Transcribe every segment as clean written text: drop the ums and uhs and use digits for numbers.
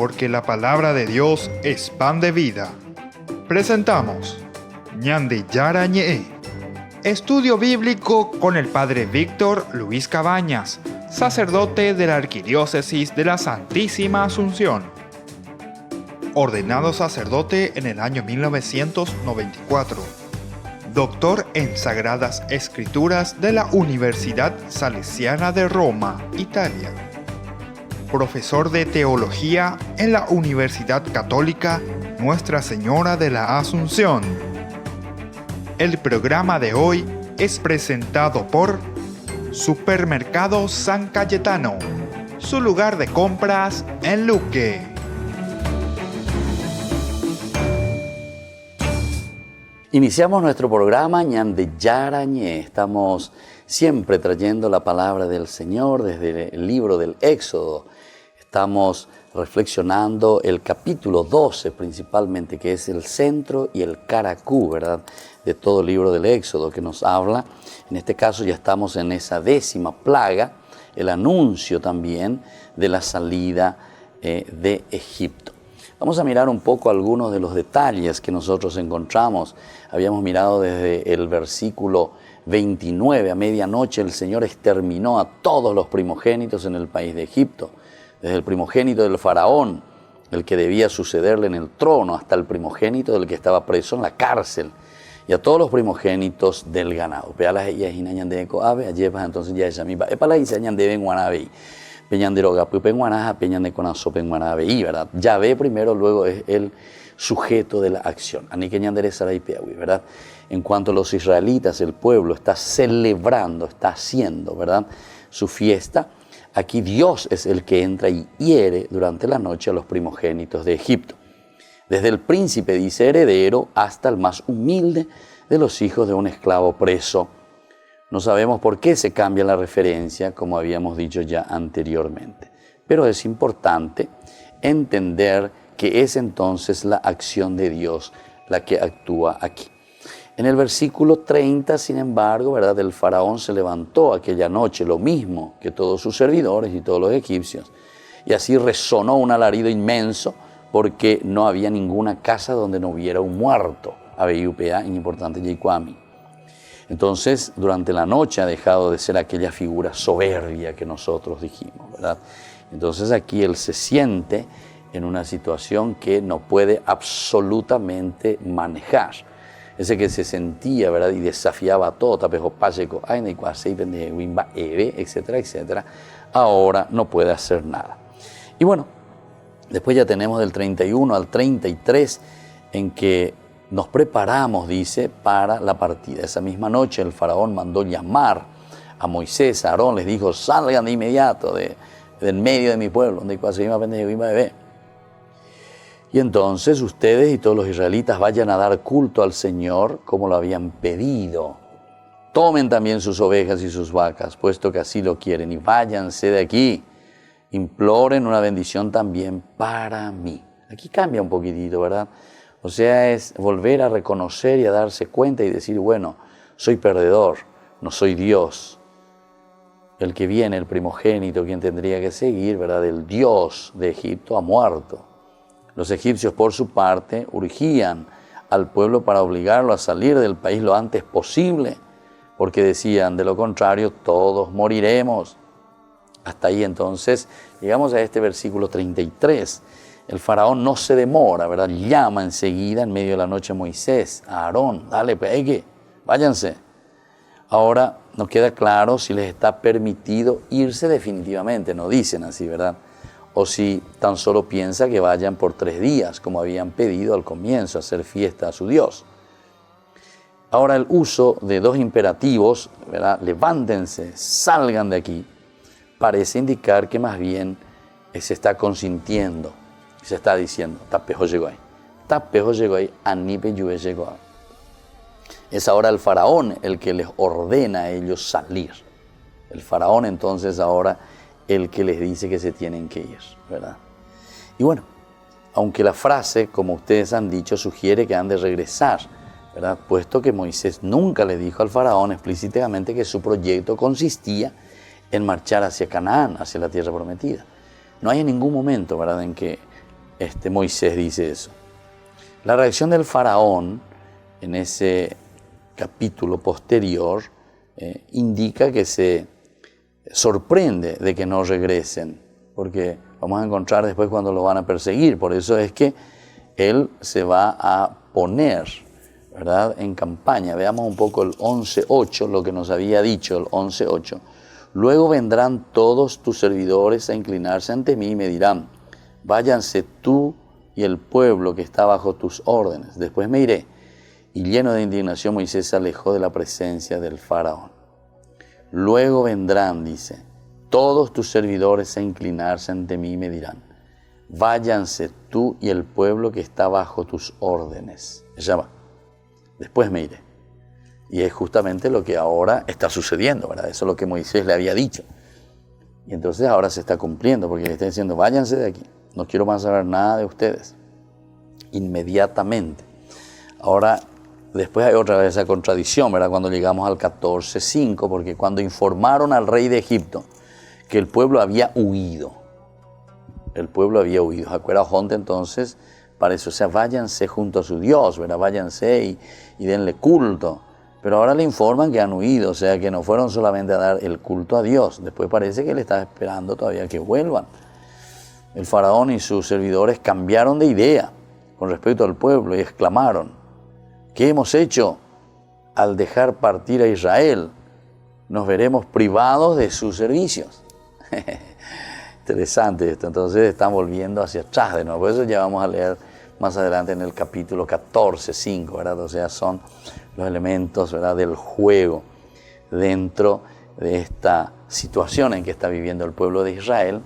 porque la palabra de Dios es pan de vida. Presentamos Ñande Yara Ñe, estudio bíblico con el Padre Víctor Luis Cabañas, sacerdote de la Arquidiócesis de la Santísima Asunción. Ordenado sacerdote en el año 1994. Doctor en Sagradas Escrituras de la Universidad Salesiana de Roma, Italia. Profesor de Teología en la Universidad Católica Nuestra Señora de la Asunción. El programa de hoy es presentado por Supermercado San Cayetano, su lugar de compras en Luque. Iniciamos nuestro programa Ñande Yara Ñe. Estamos siempre trayendo la palabra del Señor desde el libro del Éxodo. Estamos reflexionando el capítulo 12 principalmente, que es el centro y el caracú, ¿verdad?, de todo el libro del Éxodo, que nos habla. En este caso ya estamos en esa 10ª plaga, el anuncio también de la salida de Egipto. Vamos a mirar un poco algunos de los detalles que nosotros encontramos. Habíamos mirado desde el versículo 29, a medianoche el Señor exterminó a todos los primogénitos en el país de Egipto, desde el primogénito del faraón, el que debía sucederle en el trono, hasta el primogénito del que estaba preso en la cárcel, y a todos los primogénitos del ganado. Entonces ya es mi ¿verdad? Yahvé primero, luego es el sujeto de la acción. ¿Verdad? En cuanto a los israelitas, el pueblo está celebrando, está haciendo, ¿verdad?, su fiesta. Aquí Dios es el que entra y hiere durante la noche a los primogénitos de Egipto. Desde el príncipe, dice, heredero, hasta el más humilde de los hijos de un esclavo preso. No sabemos por qué se cambia la referencia, como habíamos dicho ya anteriormente. Pero es importante entender que es entonces la acción de Dios la que actúa aquí. En el versículo 30, sin embargo, ¿verdad?, el faraón se levantó aquella noche, lo mismo que todos sus servidores y todos los egipcios, y así resonó un alarido inmenso, porque no había ninguna casa donde no hubiera un muerto. Abeyupea, importante, Yeikwami. Entonces, durante la noche ha dejado de ser aquella figura soberbia que nosotros dijimos, ¿verdad? Entonces aquí él se siente en una situación que no puede absolutamente manejar. Ese que se sentía, ¿verdad?, y desafiaba a todo, etcétera, etcétera, ahora no puede hacer nada. Y bueno, después ya tenemos del 31 al 33 en que nos preparamos, dice, para la partida. Esa misma noche el faraón mandó llamar a Moisés, a Aarón, les dijo: salgan de inmediato del medio de mi pueblo, donde y entonces ustedes y todos los israelitas vayan a dar culto al Señor como lo habían pedido. Tomen también sus ovejas y sus vacas, puesto que así lo quieren, y váyanse de aquí. Imploren una bendición también para mí. Aquí cambia un poquitito, ¿verdad? O sea, es volver a reconocer y a darse cuenta y decir: bueno, soy perdedor, no soy Dios. El que viene, el primogénito, quien tendría que seguir, ¿verdad?, el Dios de Egipto, ha muerto. Los egipcios, por su parte, urgían al pueblo para obligarlo a salir del país lo antes posible, porque decían: de lo contrario, todos moriremos. Hasta ahí entonces llegamos a este versículo 33. El faraón no se demora, ¿verdad? Llama enseguida en medio de la noche a Moisés, a Aarón: dale, pegue, váyanse. Ahora no queda claro si les está permitido irse definitivamente, no dicen así, ¿verdad? O si tan solo piensa que vayan por 3 días, como habían pedido al comienzo, a hacer fiesta a su Dios. Ahora el uso de 2 imperativos, ¿verdad?, levántense, salgan de aquí, parece indicar que más bien se está consintiendo, se está diciendo: tapejo llegó ahí, anipe lluve llegó ahí. Es ahora el faraón el que les ordena a ellos salir. El faraón entonces ahora el que les dice que se tienen que ir, ¿verdad? Y bueno, aunque la frase, como ustedes han dicho, sugiere que han de regresar, ¿verdad?, puesto que Moisés nunca le dijo al faraón explícitamente que su proyecto consistía en marchar hacia Canaán, hacia la tierra prometida. No hay en ningún momento, ¿verdad?, en que Moisés dice eso. La reacción del faraón en ese capítulo posterior indica que se sorprende de que no regresen, porque vamos a encontrar después cuando lo van a perseguir. Por eso es que él se va a poner, ¿verdad?, en campaña. Veamos un poco el 11.8, lo que nos había dicho el 11.8. Luego vendrán todos tus servidores a inclinarse ante mí y me dirán, váyanse tú y el pueblo que está bajo tus órdenes. Después me iré. Y lleno de indignación, Moisés se alejó de la presencia del faraón. Luego vendrán, dice, todos tus servidores a inclinarse ante mí y me dirán, váyanse tú y el pueblo que está bajo tus órdenes. Ya va. Después me iré. Y es justamente lo que ahora está sucediendo, ¿verdad? Eso es lo que Moisés le había dicho. Y entonces ahora se está cumpliendo, porque le está diciendo, váyanse de aquí, no quiero más saber nada de ustedes. Inmediatamente. Ahora, después hay otra vez esa contradicción, ¿verdad? Cuando llegamos al 14.5, porque cuando informaron al rey de Egipto que el pueblo había huido, Acuera Jonte entonces, para eso, o sea, váyanse junto a su Dios, ¿verdad? Váyanse y denle culto. Pero ahora le informan que han huido, o sea, que no fueron solamente a dar el culto a Dios. Después parece que él está esperando todavía que vuelvan. El faraón y sus servidores cambiaron de idea con respecto al pueblo y exclamaron, ¿qué hemos hecho al dejar partir a Israel? Nos veremos privados de sus servicios. Interesante esto. Entonces están volviendo hacia atrás de nuevo. Por eso ya vamos a leer más adelante en el capítulo 14.5, ¿verdad? O sea, son los elementos, ¿verdad?, del juego dentro de esta situación en que está viviendo el pueblo de Israel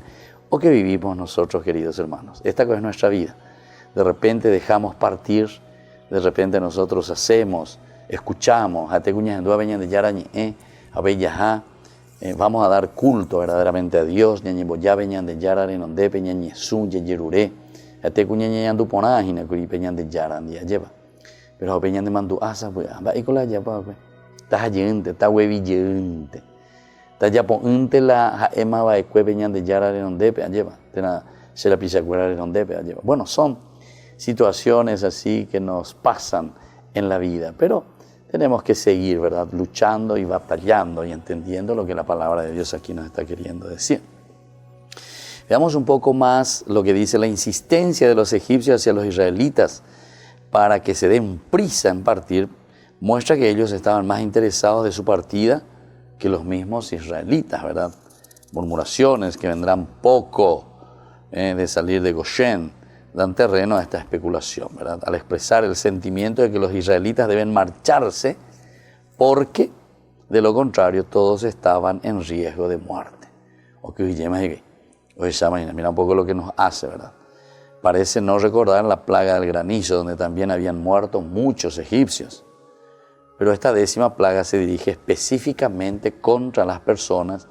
o que vivimos nosotros, queridos hermanos. Esta es nuestra vida. De repente dejamos partir, de repente nosotros hacemos, escuchamos, vamos a dar culto verdaderamente a Dios, pero peñan de mandu asa pues va y cola ya pa pues ta gente ta huevillente ta ya ponte la ema va y peñan de yara de donde pe lleva tena se la pisa cuera de donde pe lleva. Bueno, son situaciones así que nos pasan en la vida, pero tenemos que seguir, ¿verdad?, luchando y batallando y entendiendo lo que la palabra de Dios aquí nos está queriendo decir. Veamos un poco más lo que dice la insistencia de los egipcios hacia los israelitas para que se den prisa en partir, muestra que ellos estaban más interesados de su partida que los mismos israelitas, ¿verdad? Murmuraciones que vendrán poco de salir de Goshen dan terreno a esta especulación, ¿verdad? Al expresar el sentimiento de que los israelitas deben marcharse porque, de lo contrario, todos estaban en riesgo de muerte. Mira un poco lo que nos hace, ¿verdad? Parece no recordar la plaga del granizo, donde también habían muerto muchos egipcios. Pero esta 10ª plaga se dirige específicamente contra las personas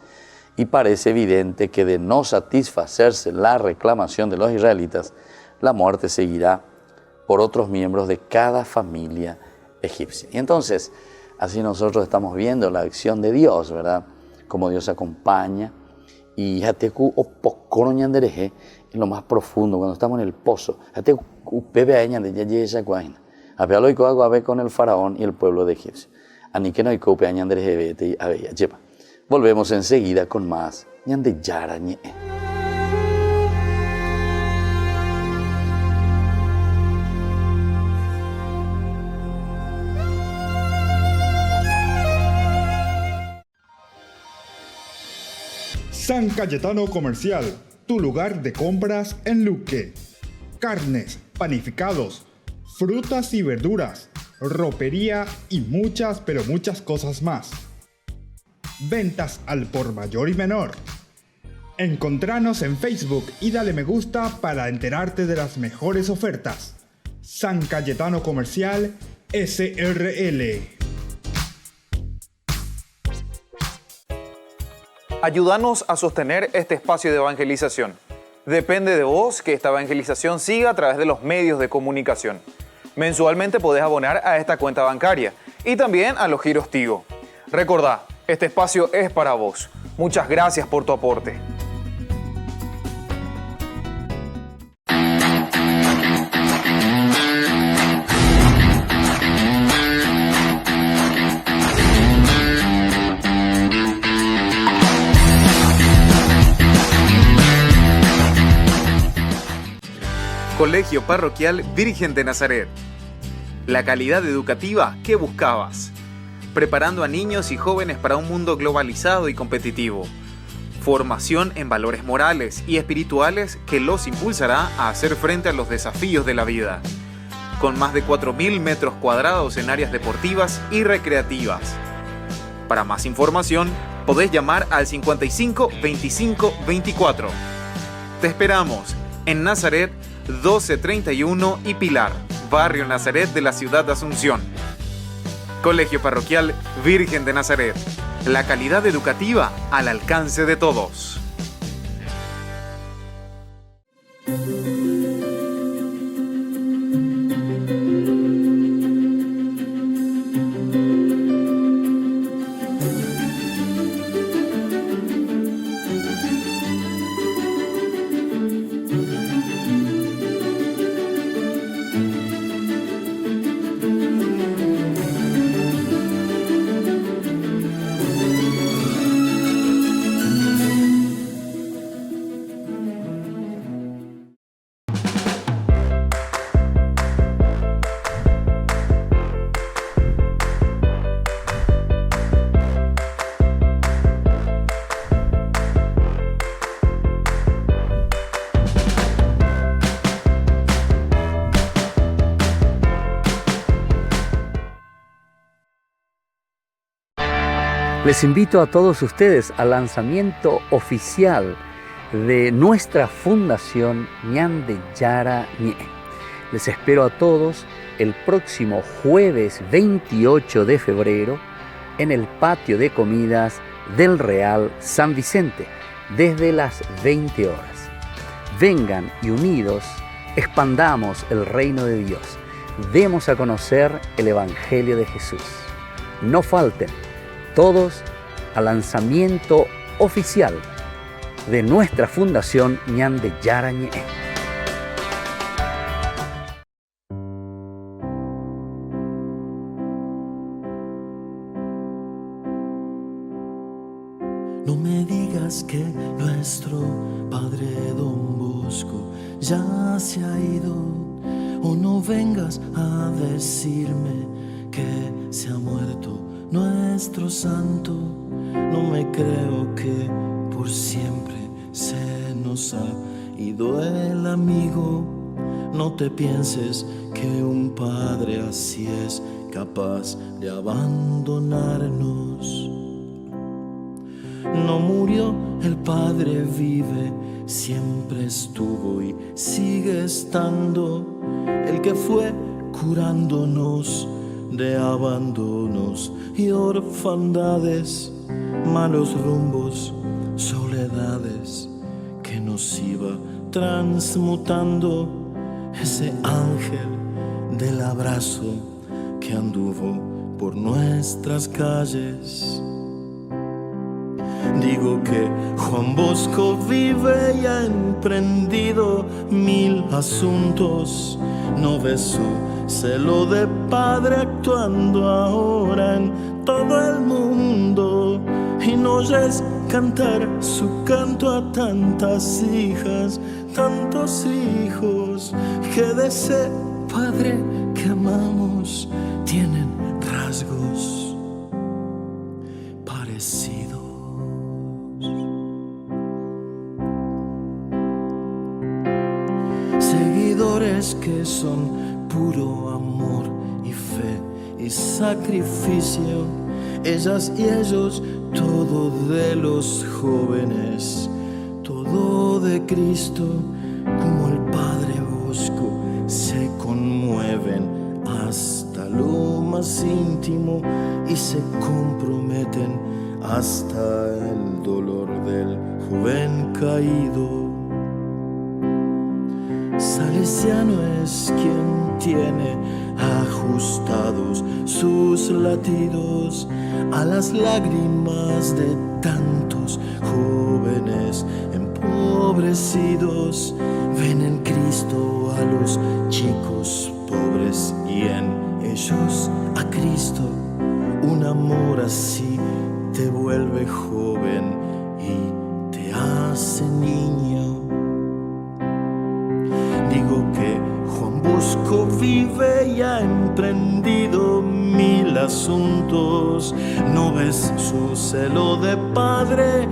y parece evidente que de no satisfacerse la reclamación de los israelitas, la muerte seguirá por otros miembros de cada familia egipcia. Y entonces, así nosotros estamos viendo la acción de Dios, ¿verdad? Como Dios acompaña. Y Jateku o Pocoroñan dereje en lo más profundo, cuando estamos en el pozo. Jateku Pepe Añan de Yayeya Guaina. Apealo y Coago Abe con el faraón y el pueblo de Egipcio. Anique no y Cope Añan dereje Bete y Abeya. Lleva. Volvemos enseguida con más Ñan de Yarañe. San Cayetano Comercial, tu lugar de compras en Luque. Carnes, panificados, frutas y verduras, ropería y muchas, pero muchas cosas más. Ventas al por mayor y menor. Encontranos en Facebook y dale me gusta para enterarte de las mejores ofertas. San Cayetano Comercial, SRL. Ayúdanos a sostener este espacio de evangelización. Depende de vos que esta evangelización siga a través de los medios de comunicación. Mensualmente podés abonar a esta cuenta bancaria y también a los giros Tigo. Recordá, este espacio es para vos. Muchas gracias por tu aporte. Colegio Parroquial Virgen de Nazaret. La calidad educativa que buscabas. Preparando a niños y jóvenes para un mundo globalizado y competitivo. Formación en valores morales y espirituales que los impulsará a hacer frente a los desafíos de la vida. Con más de 4.000 metros cuadrados en áreas deportivas y recreativas. Para más información, podés llamar al 55 25 24. Te esperamos en Nazaret 1231 y Pilar, barrio Nazaret de la ciudad de Asunción. Colegio Parroquial Virgen de Nazaret. La calidad educativa al alcance de todos. Les invito a todos ustedes al lanzamiento oficial de nuestra fundación Ñande Yara Ñe. Les espero a todos el próximo jueves 28 de febrero en el patio de comidas del Real San Vicente desde las 20 horas. Vengan y unidos expandamos el reino de Dios. Demos a conocer el Evangelio de Jesús. No falten todos al lanzamiento oficial de nuestra fundación Ñande Yara Ñe. No me digas que nuestro Padre Don Bosco ya se ha ido, o no vengas a decirme que se ha muerto nuestro santo. No me creo que por siempre se nos ha ido el amigo. No te pienses que un padre así es capaz de abandonarnos. No murió, el Padre vive, siempre estuvo y sigue estando. El que fue curándonos de abandonos y orfandades, malos rumbos, soledades, que nos iba transmutando. Ese ángel del abrazo que anduvo por nuestras calles. Digo que Juan Bosco vive y ha emprendido 1000 asuntos. No ves su celo de padre actuando ahora en todo el mundo. Y no oyes cantar su canto a tantas hijas, tantos hijos, que de ese padre que amamos tienen rasgos parecidos. Seguidores que son puro amor y fe y sacrificio, ellas y ellos, todo de los jóvenes, todo de Cristo, como el Padre Bosco, se conmueven hasta lo más íntimo y se comprometen hasta el dolor del joven caído. Salesiano es quien tiene ajustados sus latidos a las lágrimas de tantos jóvenes empobrecidos. Ven en Cristo a los chicos pobres y en ellos a Cristo. Un amor así te vuelve joven y te hace niño. Digo que vive y ha emprendido mil asuntos. ¿No ves su celo de padre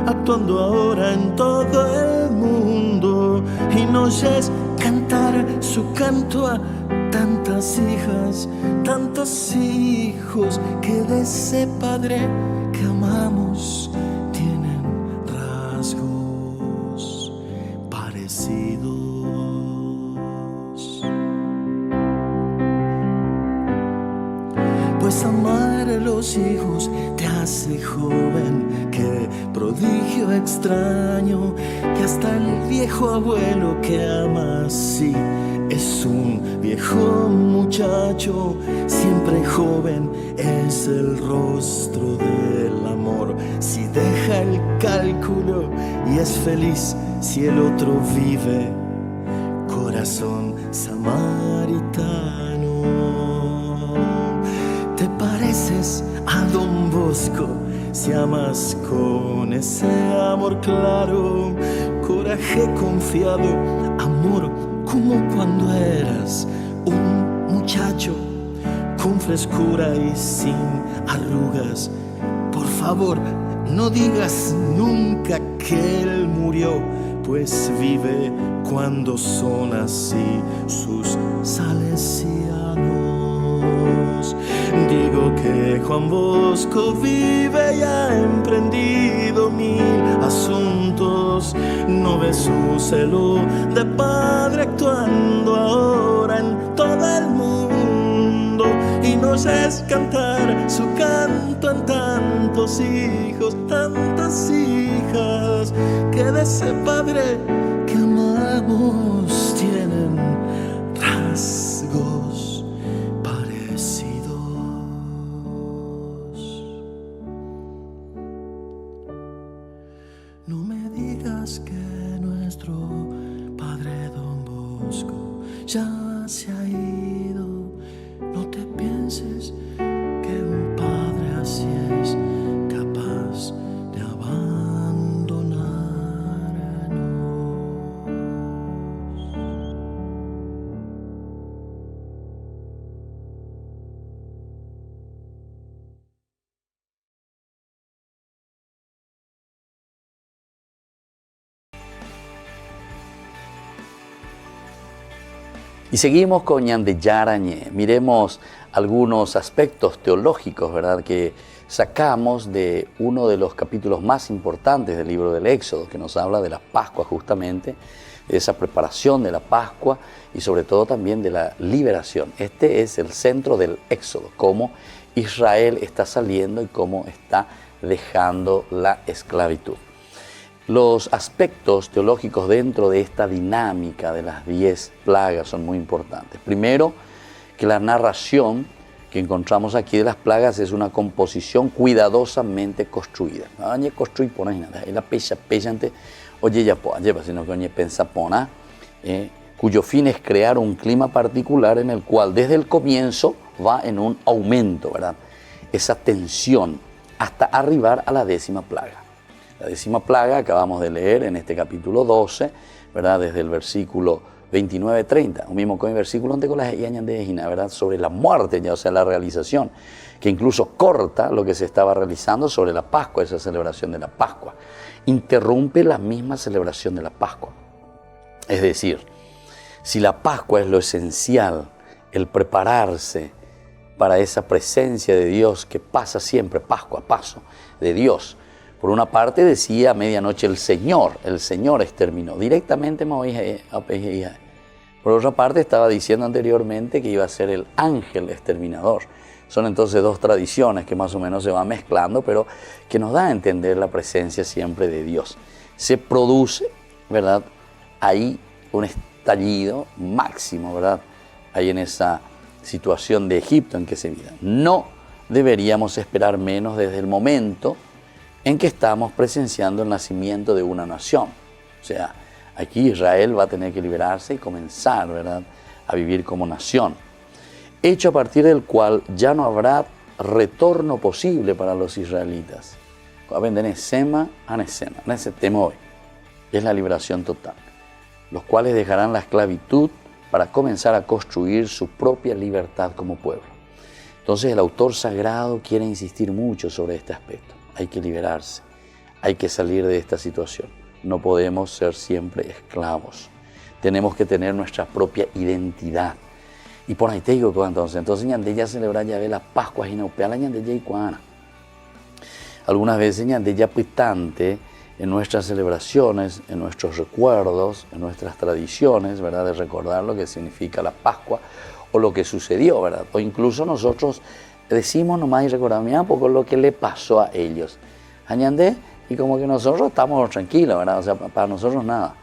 actuando ahora en todo el mundo? Y no oyes cantar su canto a tantas hijas, tantos hijos que de ese padre que amamos tienen rasgos parecidos. Pues amar a los hijos te hace joven, qué prodigio extraño, que hasta el viejo abuelo que ama así es un viejo muchacho, siempre joven es el rostro del amor. Si deja el cálculo y es feliz, si el otro vive, corazón samaritano. Te pareces a Don Bosco si amas con ese amor claro, coraje confiado, amor como cuando eras un muchacho, con frescura y sin arrugas. Por favor, no digas nunca que él murió, pues vive cuando son así sus salesianos. Digo que Juan Bosco vive y ha emprendido mil asuntos. No ve su celo de padre actuando ahora en todo el mundo. Y nos es cantar su canto en tantos hijos, tantas hijas, que de ese padre que amamos tienen rasgos parecidos. No me digas que nuestro padre Don Bosco ya se ha ido. No te pienses que un padre así es capaz de abandonarnos. Y seguimos con Ñande Yarañé. Miremos algunos aspectos teológicos, ¿verdad?, que sacamos de uno de los capítulos más importantes del libro del Éxodo, que nos habla de la Pascua justamente, de esa preparación de la Pascua y sobre todo también de la liberación. Este es el centro del Éxodo, cómo Israel está saliendo y cómo está dejando la esclavitud. Los aspectos teológicos dentro de esta dinámica de las 10 plagas son muy importantes. Primero, que la narración que encontramos aquí de las plagas es una composición cuidadosamente construida. Cuyo fin es crear un clima particular en el cual desde el comienzo va en un aumento, ¿verdad?, esa tensión hasta arribar a la 10ª plaga. La 10ª plaga acabamos de leer en este capítulo 12, ¿verdad?, desde el versículo 29-30. Un mismo con el versículo donde con las ¿verdad?, sobre la muerte, ya, o sea, la realización, que incluso corta lo que se estaba realizando sobre la Pascua, esa celebración de la Pascua. Interrumpe la misma celebración de la Pascua. Es decir, si la Pascua es lo esencial, el prepararse para esa presencia de Dios que pasa siempre, Pascua a paso, de Dios. Por una parte decía a medianoche el Señor exterminó. Directamente por otra parte estaba diciendo anteriormente que iba a ser el ángel exterminador. Son entonces dos tradiciones que más o menos se van mezclando, pero que nos da a entender la presencia siempre de Dios. Se produce, ¿verdad?, ahí un estallido máximo, ¿verdad?, ahí en esa situación de Egipto en que se vive. No deberíamos esperar menos desde el momento en que estamos presenciando el nacimiento de una nación. O sea, aquí Israel va a tener que liberarse y comenzar, ¿verdad?, a vivir como nación. Hecho a partir del cual ya no habrá retorno posible para los israelitas. Es la liberación total. Los cuales dejarán la esclavitud para comenzar a construir su propia libertad como pueblo. Entonces el autor sagrado quiere insistir mucho sobre este aspecto. Hay que liberarse, hay que salir de esta situación. No podemos ser siempre esclavos. Tenemos que tener nuestra propia identidad. Y por ahí te digo, entonces ñandella celebra ya ve la Pascua y no la ñandella y cuana. Algunas veces ñandella pitante en nuestras celebraciones, en nuestros recuerdos, en nuestras tradiciones, ¿verdad? De recordar lo que significa la Pascua o lo que sucedió, ¿verdad? O incluso nosotros decimos nomás y recordamos, mira, poco lo que le pasó a ellos. Añandé, y como que nosotros estamos tranquilos, ¿verdad? O sea, para nosotros nada.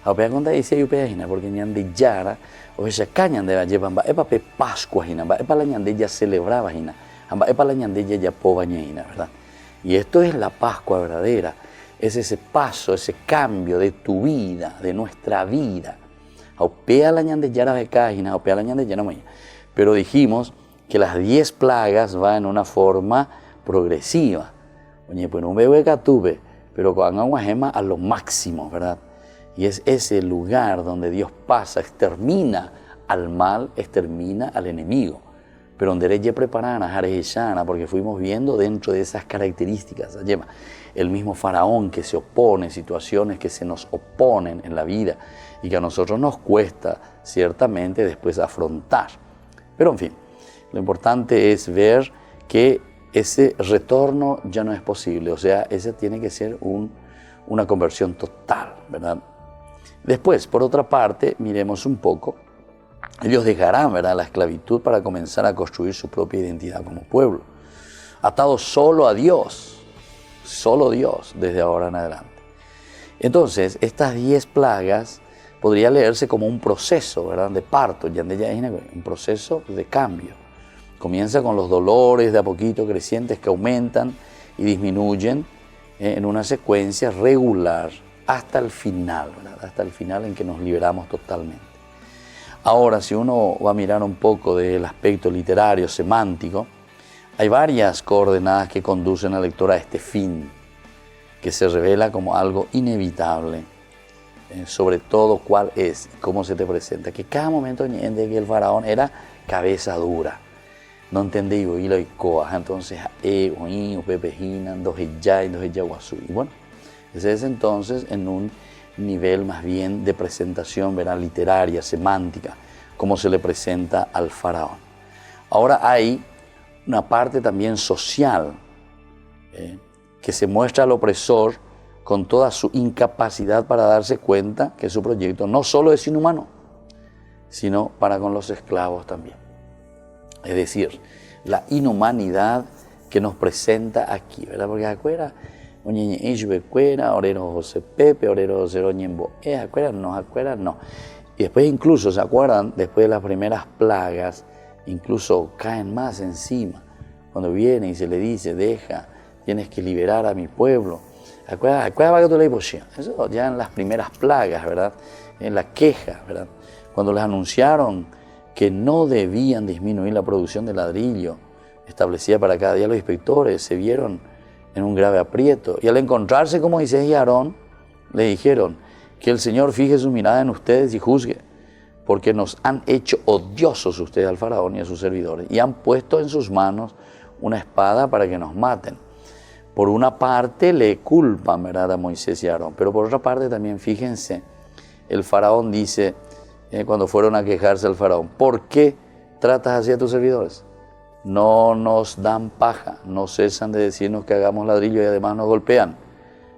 A ver, cuando dice yo pedajina, porque ñande yara, o sea, cañande va llevan va, epa pe Pascua hina, va, epa la ñande ya celebraba hina, amba epa la ñande ya pobaña hina, ¿verdad? Y esto es la Pascua verdadera, es ese paso, ese cambio de tu vida, de nuestra vida. Aupea la ñande yara de cágina, aupea la ñande yara moya. Pero dijimos que las 10 plagas van en una forma progresiva. Oye, pues no veo que tuve, pero con agua gema a lo máximo, ¿verdad? Y es ese lugar donde Dios pasa, extermina al mal, extermina al enemigo. Pero donde ella preparana, jarejana, porque fuimos viendo dentro de esas características, el mismo faraón que se opone, situaciones que se nos oponen en la vida y que a nosotros nos cuesta ciertamente después afrontar. Pero en fin, lo importante es ver que ese retorno ya no es posible, o sea, ese tiene que ser una conversión total, ¿verdad? Después, por otra parte, miremos un poco, ellos dejarán, ¿verdad?, la esclavitud para comenzar a construir su propia identidad como pueblo, atados solo a Dios, solo Dios desde ahora en adelante. Entonces, estas 10 plagas podría leerse como un proceso, ¿verdad?, de parto, un proceso de cambio. Comienza con los dolores de a poquito crecientes que aumentan y disminuyen en una secuencia regular hasta el final, ¿verdad?, hasta el final en que nos liberamos totalmente. Ahora, si uno va a mirar un poco del aspecto literario, semántico, hay varias coordenadas que conducen al lector a este fin, que se revela como algo inevitable, sobre todo cuál es, cómo se te presenta, que cada momento en que el faraón era cabeza dura, no entendí, y lo coa, entonces, o pepejina, dos guazú, y bueno, ese es entonces en un nivel más bien de presentación, ¿verdad?, literaria, semántica, cómo se le presenta al faraón. Ahora hay una parte también social, que se muestra al opresor con toda su incapacidad para darse cuenta que su proyecto no solo es inhumano, sino para con los esclavos también. Es decir, la inhumanidad que nos presenta aquí, ¿verdad? Porque acuera, orero José Pepe, orero José Roñembo, no. Y después incluso, ¿se acuerdan? Después de las primeras plagas, incluso caen más encima. Cuando viene y se le dice, tienes que liberar a mi pueblo. Eso ya en las primeras plagas, ¿verdad? En la queja, ¿verdad? Cuando les anunciaron que no debían disminuir la producción de ladrillo establecida para cada día, los inspectores se vieron en un grave aprieto. Y al encontrarse con Moisés y Aarón, le dijeron que el Señor fije su mirada en ustedes y juzgue, porque nos han hecho odiosos ustedes al faraón y a sus servidores, y han puesto en sus manos una espada para que nos maten. Por una parte le culpan, ¿verdad?, a Moisés y a Aarón, pero por otra parte también, fíjense, el faraón dice, cuando fueron a quejarse al faraón, ¿por qué tratas así a tus servidores? No nos dan paja, no cesan de decirnos que hagamos ladrillo y además nos golpean.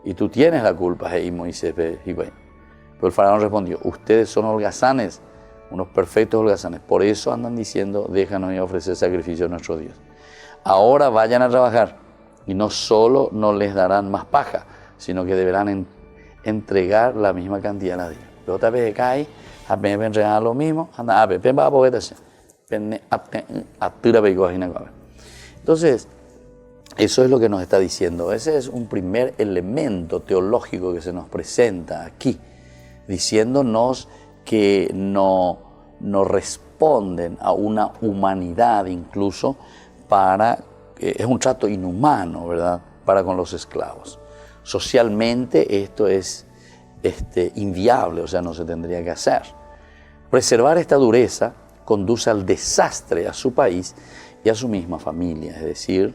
Y tú tienes la culpa, y Moisés, y bueno. Pero el faraón respondió, ustedes son holgazanes, unos perfectos holgazanes, por eso andan diciendo, déjanos ir a ofrecer sacrificio a nuestro Dios. Ahora vayan a trabajar, y no solo no les darán más paja, sino que deberán entregar la misma cantidad de ladrillo. Pero otra vez cae, a mí me entregan lo mismo, anda, a ver, ven, va a poder hacer. Entonces, eso es lo que nos está diciendo. Ese es un primer elemento teológico que se nos presenta aquí, diciéndonos que no responden a una humanidad incluso es un trato inhumano, ¿verdad?, para con los esclavos. Socialmente esto es inviable, o sea, no se tendría que hacer. Preservar esta dureza conduce al desastre a su país y a su misma familia. Es decir,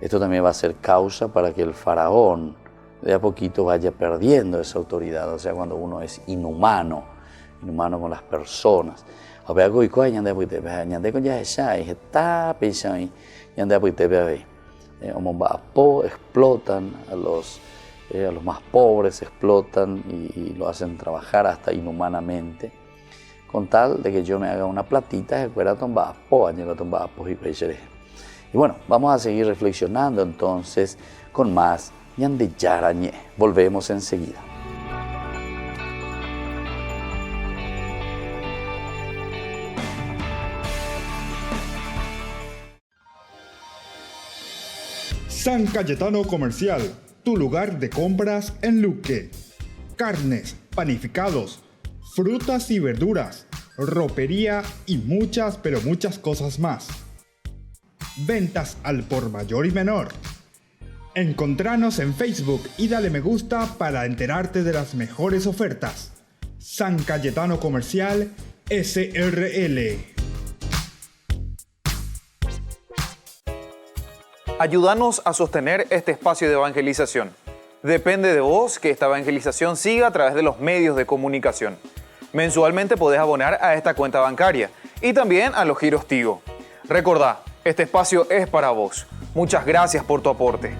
esto también va a ser causa para que el faraón de a poquito vaya perdiendo esa autoridad. O sea, cuando uno es inhumano con las personas. Explotan a los más pobres, explotan y lo hacen trabajar hasta inhumanamente, con tal de que yo me haga una platita. Y bueno, vamos a seguir reflexionando entonces con más Ñande Yara Ñe. Volvemos enseguida. San Cayetano Comercial, tu lugar de compras en Luque. Carnes, panificados, frutas y verduras, ropería y muchas, pero muchas cosas más. Ventas al por mayor y menor. Encontranos en Facebook y dale me gusta para enterarte de las mejores ofertas. San Cayetano Comercial SRL. Ayúdanos a sostener este espacio de evangelización. Depende de vos que esta evangelización siga a través de los medios de comunicación. Mensualmente podés abonar a esta cuenta bancaria y también a los giros Tigo. Recordá, este espacio es para vos. Muchas gracias por tu aporte.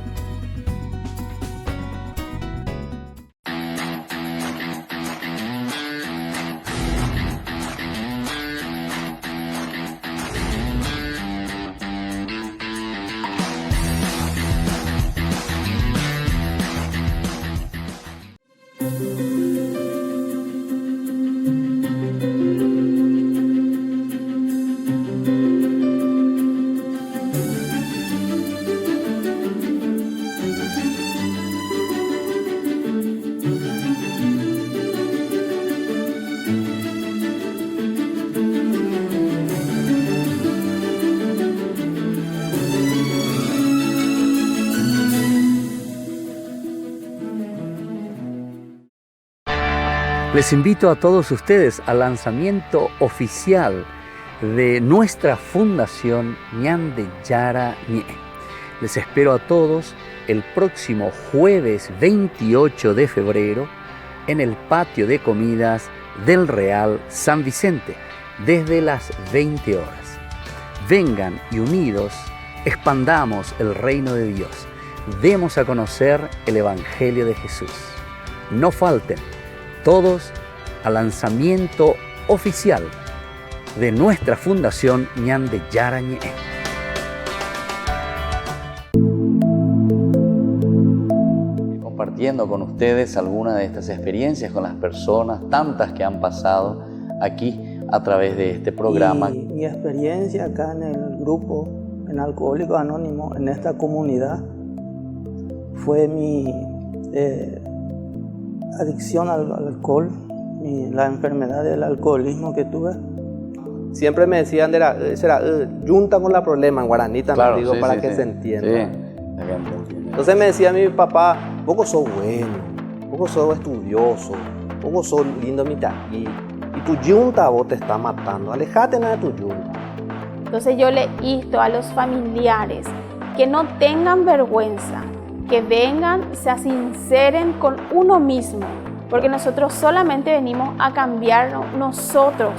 Les invito a todos ustedes al lanzamiento oficial de nuestra fundación Ñande Yara Ñe. Les espero a todos el próximo jueves 28 de febrero en el patio de comidas del Real San Vicente, desde las 20 horas. Vengan y unidos expandamos el reino de Dios. Demos a conocer el Evangelio de Jesús. No falten todos al lanzamiento oficial de nuestra fundación Ñande Yara Ñe. Compartiendo con ustedes algunas de estas experiencias con las personas, tantas que han pasado aquí a través de este programa. Y mi experiencia acá en el grupo, en Alcohólicos Anónimos, en esta comunidad, fue mi adicción al alcohol, la enfermedad del alcoholismo que tuve. Siempre me decían, será junta con la problema en guaraní también, Claro, digo, sí, para sí, que sí. se entienda. Sí, acá entiendo. Entonces me decía mi papá, vos sos bueno, vos sos estudioso, vos sos lindo mitagui, y tu yunta vos te está matando, alejate nada de tu yunta. Entonces yo le insto a los familiares que no tengan vergüenza, que vengan, se sinceren con uno mismo, porque nosotros solamente venimos a cambiar nosotros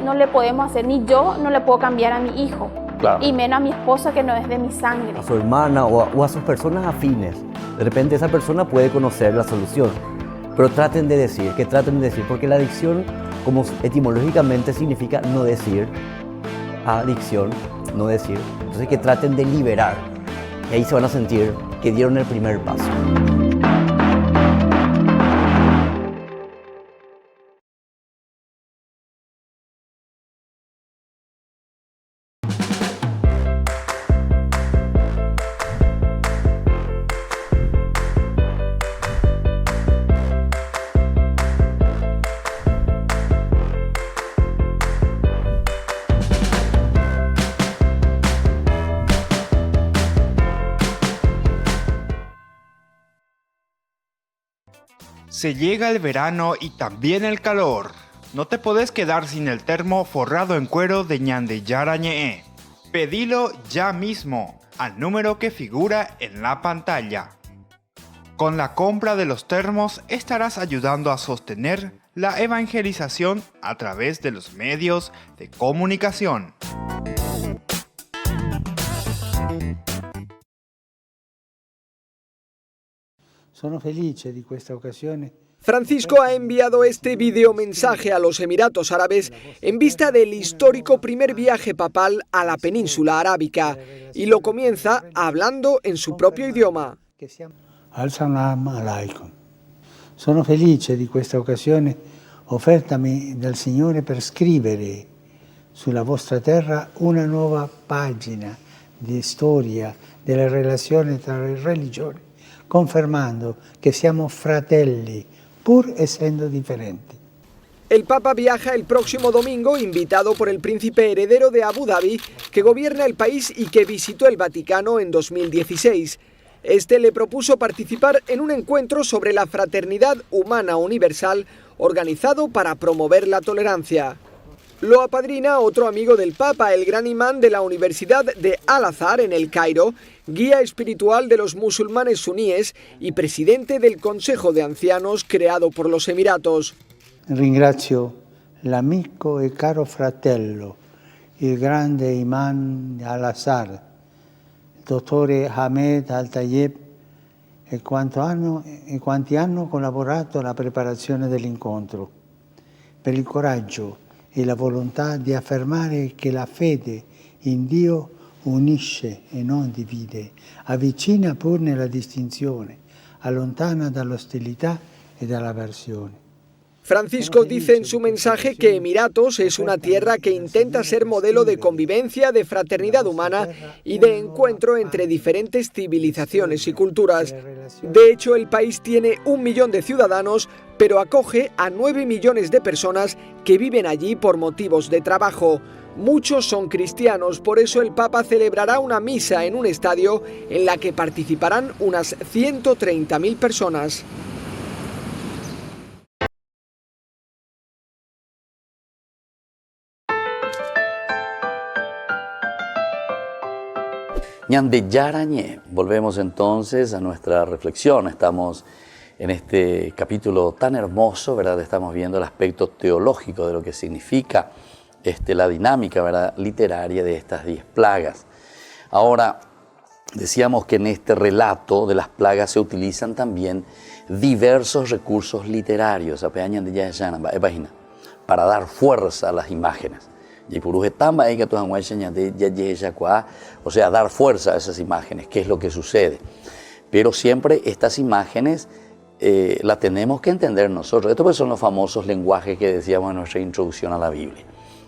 no le podemos hacer, ni yo no le puedo cambiar a mi hijo, Claro. y menos a mi esposa que no es de mi sangre. A su hermana o a sus personas afines. De repente esa persona puede conocer la solución, pero traten de decir, porque la adicción, como etimológicamente significa no decir, adicción, no decir, entonces que traten de liberar, y ahí se van a sentir que dieron el primer paso. Se llega el verano y también el calor. No te podés quedar sin el termo forrado en cuero de Ñande Yara Ñe'e. Pedilo ya mismo al número que figura en la pantalla. Con la compra de los termos estarás ayudando a sostener la evangelización a través de los medios de comunicación. Sono felice di questa occasione. Francisco ha enviado este videomensaje a los Emiratos Árabes en vista del histórico primer viaje papal a la península arábica y lo comienza hablando en su propio idioma. Assalamu alaikum. Sono felice di questa occasione offertami dal Signore per scrivere sulla vostra terra una nuova pagina di storia delle relazioni tra le religioni, confermando che siamo fratelli, pur essendo differenti. El Papa viaja el próximo domingo, invitado por el príncipe heredero de Abu Dhabi, que gobierna el país y que visitó el Vaticano en 2016. Este le propuso participar en un encuentro sobre la fraternidad humana universal organizado para promover la tolerancia. Lo apadrina otro amigo del Papa, el gran imán de la Universidad de Al-Azhar en El Cairo, guía espiritual de los musulmanes suníes y presidente del Consejo de Ancianos creado por los Emiratos. Ringrazio l'amico e caro fratello, il grande imán de Al-Azhar, il dottore Ahmed Al-Tayeb e quanti hanno collaborato alla preparazione dell'incontro, per il coraggio e la volontà di affermare che la fede in Dio unisce e non divide, avvicina pur nella distinzione, allontana dall'ostilità e dall'avversione. Francisco dice en su mensaje que Emiratos es una tierra que intenta ser modelo de convivencia, de fraternidad humana y de encuentro entre diferentes civilizaciones y culturas. De hecho, el país tiene 1 millón de ciudadanos, pero acoge a 9 millones de personas que viven allí por motivos de trabajo. Muchos son cristianos, por eso el Papa celebrará una misa en un estadio en la que participarán unas 130.000 personas. Ñande Yara Ñe. Volvemos entonces a nuestra reflexión. Estamos en este capítulo tan hermoso, ¿verdad? Estamos viendo el aspecto teológico de lo que significa la dinámica, ¿verdad?, literaria de estas 10 plagas. Ahora, decíamos que en este relato de las plagas se utilizan también diversos recursos literarios, para dar fuerza a las imágenes. O sea, dar fuerza a esas imágenes, qué es lo que sucede. Pero siempre estas imágenes las tenemos que entender nosotros. Estos pues son los famosos lenguajes que decíamos en nuestra introducción a la Biblia.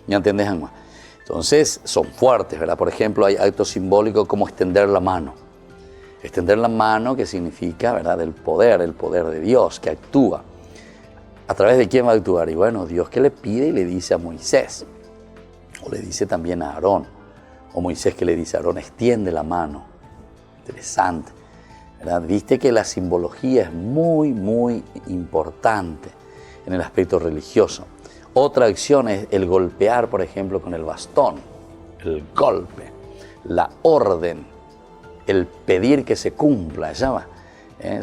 ¿Ya entendés, Juan? Entonces son fuertes, ¿verdad? Por ejemplo, hay actos simbólicos como extender la mano. Extender la mano, que significa, ¿verdad?, el poder de Dios que actúa. ¿A través de quién va a actuar? Y bueno, Dios que le pide y le dice a Moisés. O le dice también a Aarón, o Moisés que le dice a Aarón, extiende la mano. Interesante, ¿verdad? Viste que la simbología es muy, muy importante en el aspecto religioso. Otra acción es el golpear, por ejemplo, con el bastón, el golpe, la orden, el pedir que se cumpla, ¿ya va?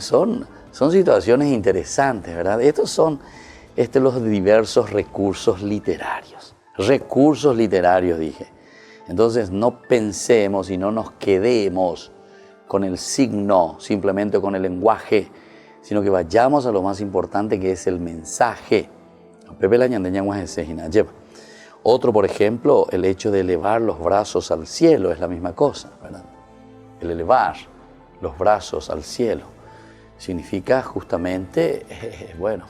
Son situaciones interesantes, ¿verdad? Estos son los diversos recursos literarios. Recursos literarios, dije. Entonces no pensemos y no nos quedemos con el signo, simplemente con el lenguaje, sino que vayamos a lo más importante, que es el mensaje. Otro, por ejemplo, el hecho de elevar los brazos al cielo es la misma cosa, ¿verdad? El elevar los brazos al cielo significa justamente, bueno,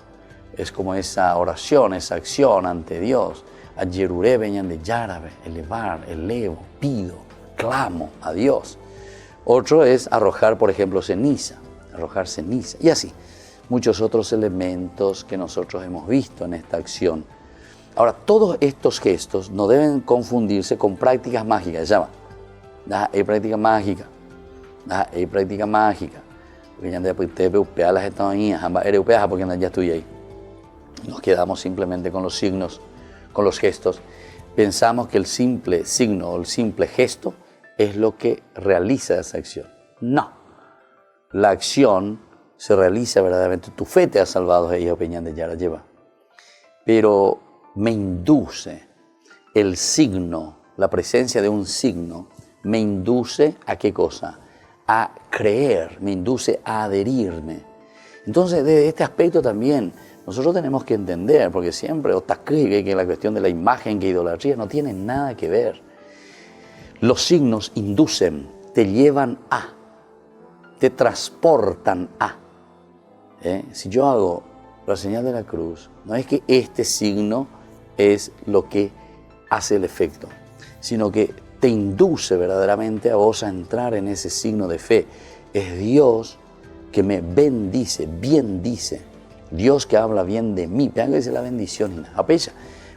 es como esa oración, esa acción ante Dios. Ayeruré venían de Yárabe, elevar, elevo, pido, clamo a Dios. Otro es arrojar, por ejemplo, ceniza, arrojar ceniza, y así. Muchos otros elementos que nosotros hemos visto en esta acción. Ahora, todos estos gestos no deben confundirse con prácticas mágicas. Llama, hay práctica mágica, hay práctica mágica. Porque ya te upeas las estadounidenses, porque ya estoy ahí. nos quedamos simplemente con los signos, con los gestos. Pensamos que el simple signo o el simple gesto es lo que realiza esa acción. No. La acción se realiza verdaderamente. Tu fe te ha salvado, ella Peñán de Yara lleva. Pero me induce el signo, la presencia de un signo, me induce a qué cosa? A creer, me induce a adherirme. Entonces, desde este aspecto también, nosotros tenemos que entender, porque siempre escribe que la cuestión de la imagen, que idolatría, no tiene nada que ver. Los signos inducen, te llevan a, te transportan a. Si yo hago la señal de la cruz, no es que este signo es lo que hace el efecto, sino que te induce verdaderamente a vos a entrar en ese signo de fe. Es Dios que me bendice, bien dice. Dios que habla bien de mí. Vean que dice la bendición, apecha,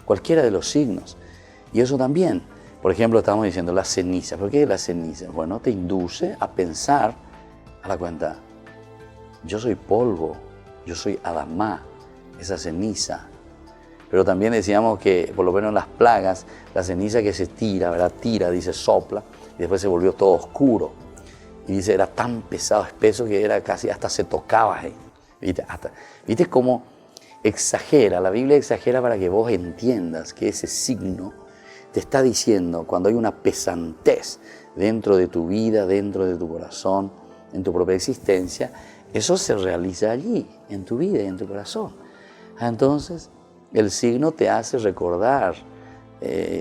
cualquiera de los signos. Y eso también, por ejemplo, estamos diciendo la ceniza. ¿Por qué la ceniza? Bueno, te induce a pensar a la cuenta, yo soy polvo, yo soy Adamá, esa ceniza. Pero también decíamos que, por lo menos en las plagas, la ceniza que se tira, ¿verdad? Tira, dice, sopla, y después se volvió todo oscuro. Y dice, era tan pesado, espeso, que era casi, hasta se tocaba ahí. ¿Viste cómo exagera? La Biblia exagera para que vos entiendas que ese signo te está diciendo, cuando hay una pesantez dentro de tu vida, dentro de tu corazón, en tu propia existencia, eso se realiza allí, en tu vida y en tu corazón. Entonces, el signo te hace recordar,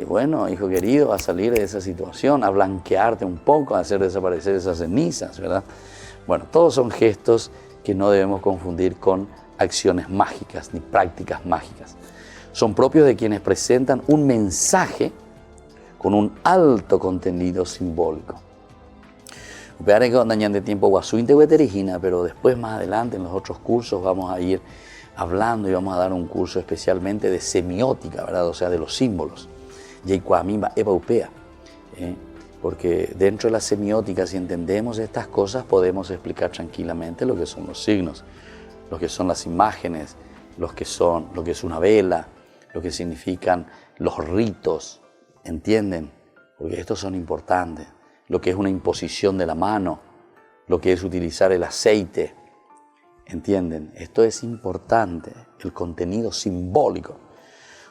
bueno, hijo querido, a salir de esa situación, a blanquearte un poco, a hacer desaparecer esas cenizas, ¿verdad? Bueno, todos son gestos que no debemos confundir con acciones mágicas ni prácticas mágicas. Son propios de quienes presentan un mensaje con un alto contenido simbólico. De tiempo pero después más adelante en los otros cursos vamos a ir hablando y vamos a dar un curso especialmente de semiótica, ¿verdad? O sea, de los símbolos. Porque dentro de la semiótica, si entendemos estas cosas, podemos explicar tranquilamente lo que son los signos, lo que son las imágenes, lo que es una vela, lo que significan los ritos, ¿entienden? Porque estos son importantes. Lo que es una imposición de la mano, lo que es utilizar el aceite, ¿entienden? Esto es importante, el contenido simbólico.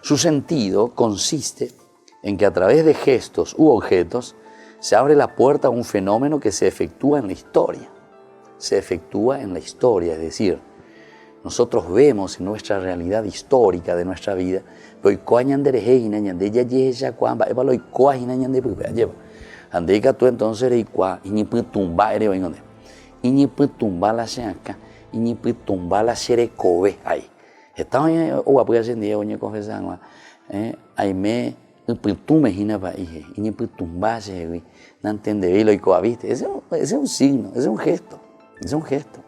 Su sentido consiste en que a través de gestos u objetos se abre la puerta a un fenómeno que se efectúa en la historia. Se efectúa en la historia, es decir, nosotros vemos en nuestra realidad histórica de nuestra vida, andeka tú entonces eres igual, y ni putumba eres hoy donde, y ni putumba la seaca, y ni putumba la serecobe ahí. Estamos en o apoya en día oñe confesando, ahí me putume hina pa ije, y ni putumba se güey, no entiende lo y coaviste. Ese es un signo, ese es un gesto, es un gesto.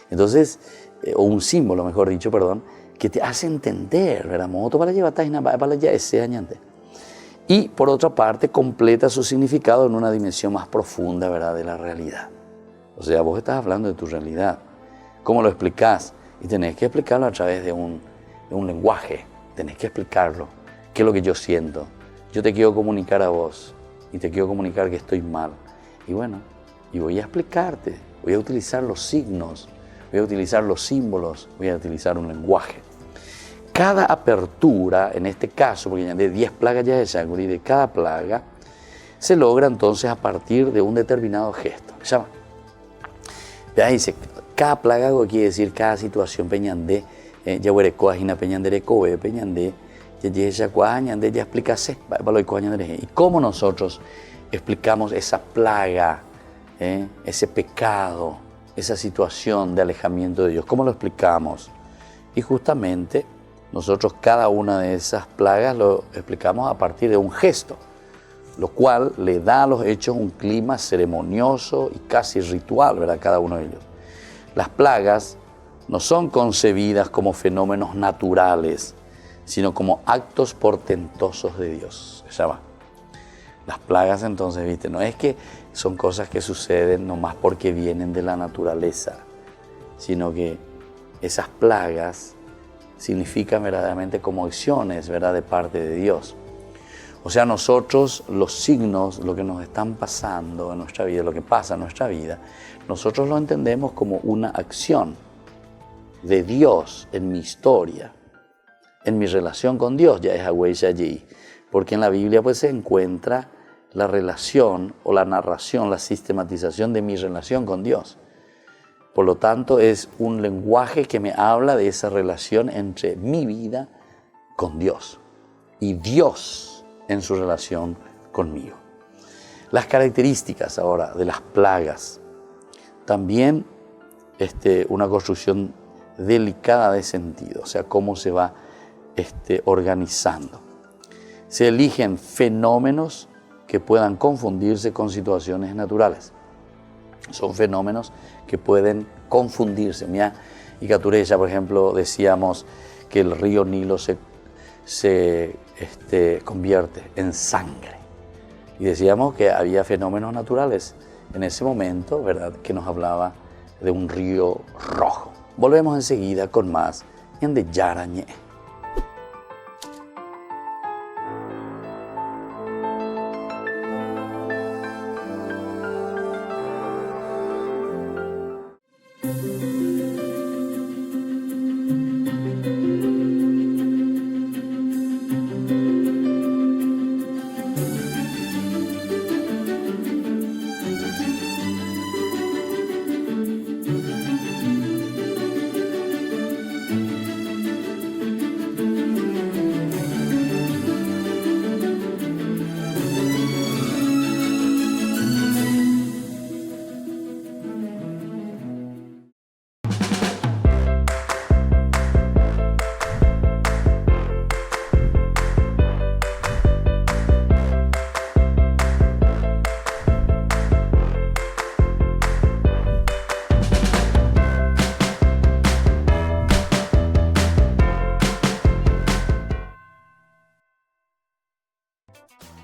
Entonces, o un símbolo, mejor dicho, perdón, que te hace entender, ¿verdad? Moto para llevar tajina para ya ese añante. Y por otra parte, completa su significado en una dimensión más profunda, ¿verdad?, de la realidad. O sea, vos estás hablando de tu realidad. ¿Cómo lo explicás? Y tenés que explicarlo a través de un lenguaje. Tenés que explicarlo. ¿Qué es lo que yo siento? Yo te quiero comunicar a vos y te quiero comunicar que estoy mal. Y bueno, y voy a explicarte. Voy a utilizar los signos, voy a utilizar los símbolos, voy a utilizar un lenguaje. Cada apertura, en este caso, porque ya de 10 plagas ya de Shangri, de cada plaga, se logra entonces a partir de un determinado gesto. ¿Se llama? Ya dice, cada plaga quiere decir cada situación peñandé, ya huerecoa, jina peñandere, coe, peñandé, ya explícase, y cómo nosotros explicamos esa plaga, ese pecado, esa situación de alejamiento de Dios, ¿cómo lo explicamos? Y justamente nosotros cada una de esas plagas lo explicamos a partir de un gesto, lo cual le da a los hechos un clima ceremonioso y casi ritual, ¿verdad? Cada uno de ellos. Las plagas no son concebidas como fenómenos naturales, sino como actos portentosos de Dios. Se llama. Las plagas entonces, ¿viste? No es que son cosas que suceden nomás porque vienen de la naturaleza, sino que esas plagas significan verdaderamente como acciones, ¿verdad?, de parte de Dios. O sea, nosotros los signos, lo que nos están pasando en nuestra vida, lo que pasa en nuestra vida, nosotros lo entendemos como una acción de Dios en mi historia, en mi relación con Dios, ya es Hawei allí, porque en la Biblia pues se encuentra la relación o la narración, la sistematización de mi relación con Dios. Por lo tanto, es un lenguaje que me habla de esa relación entre mi vida con Dios y Dios en su relación conmigo. Las características ahora de las plagas, también una construcción delicada de sentido, o sea, cómo se va organizando. Se eligen fenómenos que puedan confundirse con situaciones naturales. Son fenómenos que pueden confundirse. Mira, y Catureya, por ejemplo, decíamos que el río Nilo se convierte en sangre. Y decíamos que había fenómenos naturales en ese momento, ¿verdad?, que nos hablaba de un río rojo. Volvemos enseguida con más Ñande Yara Ñe.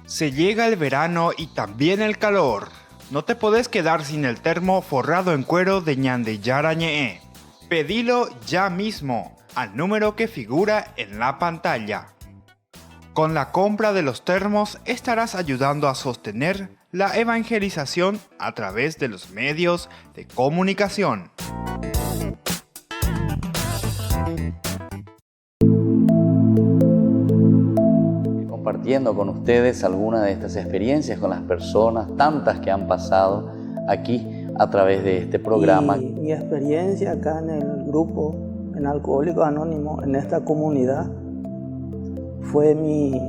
Se llega el verano y también el calor. No te podés quedar sin el termo forrado en cuero de Ñande Yara Ñe. Pedilo ya mismo al número que figura en la pantalla. Con la compra de los termos estarás ayudando a sostener la evangelización a través de los medios de comunicación. Compartiendo con ustedes algunas de estas experiencias con las personas, tantas que han pasado aquí a través de este programa. Y mi experiencia acá en el grupo, en Alcohólicos Anónimos, en esta comunidad, fue mi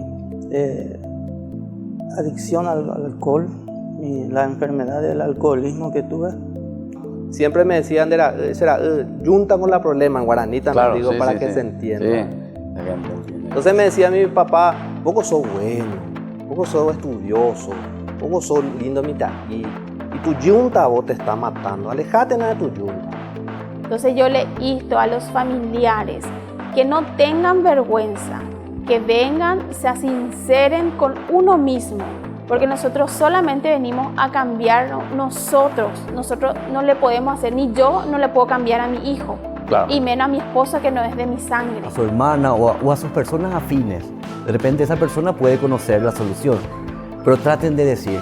adicción al alcohol, la enfermedad del alcoholismo que tuve. Siempre me decían, junta con la problema en guaraní también, Claro, digo, sí, para sí, que sí. se entienda. Sí, la gente entiende. Entonces me decía mi papá, poco sos bueno, poco sos estudioso, poco sos lindo mitad. Y tu yunta vos te está matando, alejate nada de tu yunta. Entonces yo le insto a los familiares que no tengan vergüenza, que vengan, se sinceren con uno mismo, porque nosotros solamente venimos a cambiar nosotros no le podemos hacer, ni yo no le puedo cambiar a mi hijo. Claro. Y menos a mi esposa que no es de mi sangre. A su hermana o a sus personas afines. De repente esa persona puede conocer la solución, pero traten de decir,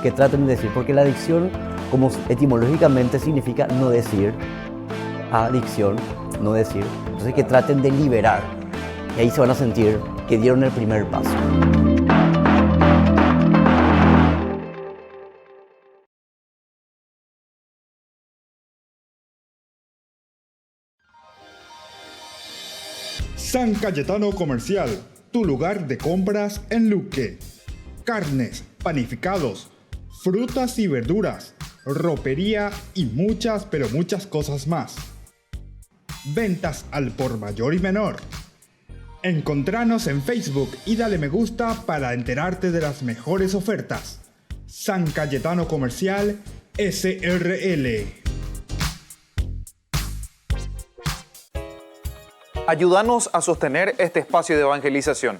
porque la adicción, como etimológicamente significa no decir, adicción, no decir, entonces que traten de liberar, y ahí se van a sentir que dieron el primer paso. San Cayetano Comercial, tu lugar de compras en Luque. Carnes, panificados, frutas y verduras, ropería y muchas, pero muchas cosas más. Ventas al por mayor y menor. Encontranos en Facebook y dale me gusta para enterarte de las mejores ofertas. San Cayetano Comercial, SRL. Ayúdanos a sostener este espacio de evangelización.